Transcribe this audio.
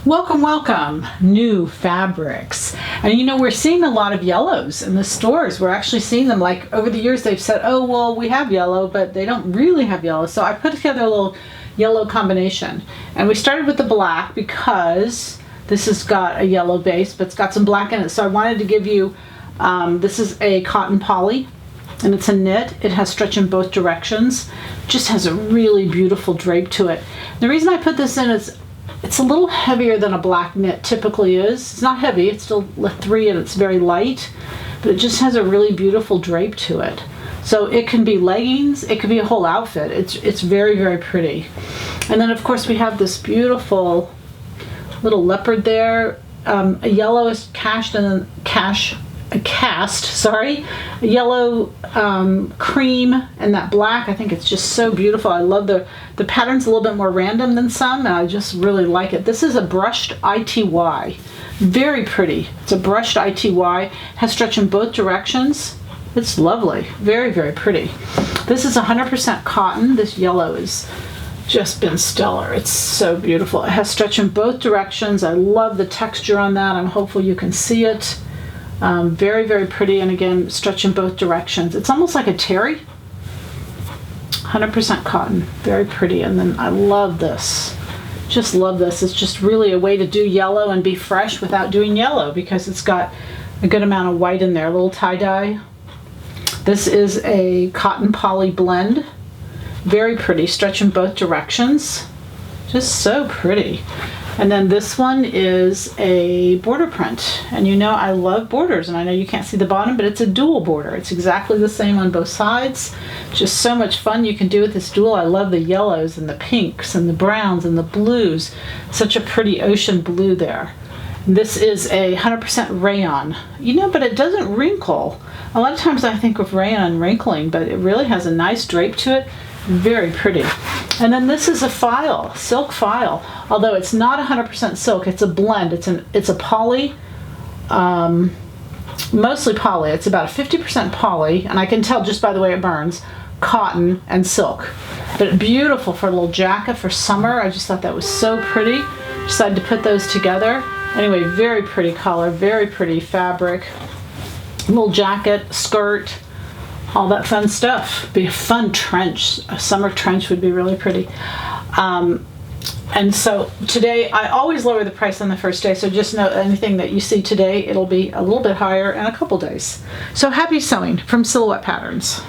Welcome, welcome, new fabrics. And you know, we're seeing a lot of yellows in the stores. We're actually seeing them, like over the years they've said, oh, well, we have yellow, but they don't really have yellow. So I put together a little yellow combination. And we started with the black because this has got a yellow base, but it's got some black in it. So I wanted to give you, this is a cotton poly, and it's a knit. It has stretch in both directions. Just has a really beautiful drape to it. The reason I put this in is it's a little heavier than a black knit typically is. It's not heavy, it's still 3 and it's very light, but it just has a really beautiful drape to it. So it can be leggings, it could be a whole outfit. It's very, very pretty. And then of course we have this beautiful little leopard there. A yellow is cast and then a yellow cream and that black. I think it's just so beautiful. I love the pattern's a little bit more random than some, and I just really like it. This is a brushed ITY, very pretty. It's a brushed ITY, has stretch in both directions. It's lovely, very, very pretty. This is 100% cotton. This yellow has just been stellar. It's so beautiful. It has stretch in both directions. I love the texture on that. I'm hopeful you can see it. Very, very pretty, and again, stretch in both directions. It's almost like a terry. 100% cotton, very pretty. And then I love this. Just love this. It's just really a way to do yellow and be fresh without doing yellow because it's got a good amount of white in there, a little tie-dye. This is a cotton poly blend. Very pretty, stretch in both directions. Just so pretty. And then this one is a border print. And you know I love borders, and I know you can't see the bottom, but it's a dual border. It's exactly the same on both sides. Just so much fun you can do with this dual. I love the yellows and the pinks and the browns and the blues. Such a pretty ocean blue there. And this is a 100% rayon. You know, but it doesn't wrinkle. A lot of times I think of rayon wrinkling, but it really has a nice drape to it. Very pretty. And then this is a file, silk file. Although it's not 100% silk, it's a blend. It's a poly, mostly poly. It's about a 50% poly, and I can tell just by the way it burns, cotton and silk. But beautiful for a little jacket for summer. I just thought that was so pretty. Decided to put those together. Anyway, very pretty color, very pretty fabric. Little jacket, skirt, all that fun stuff. Be a fun trench. A summer trench would be really pretty. And so today, I always lower the price on the first day, so just know anything that you see today, it'll be a little bit higher in a couple days. So happy sewing from Silhouette Patterns.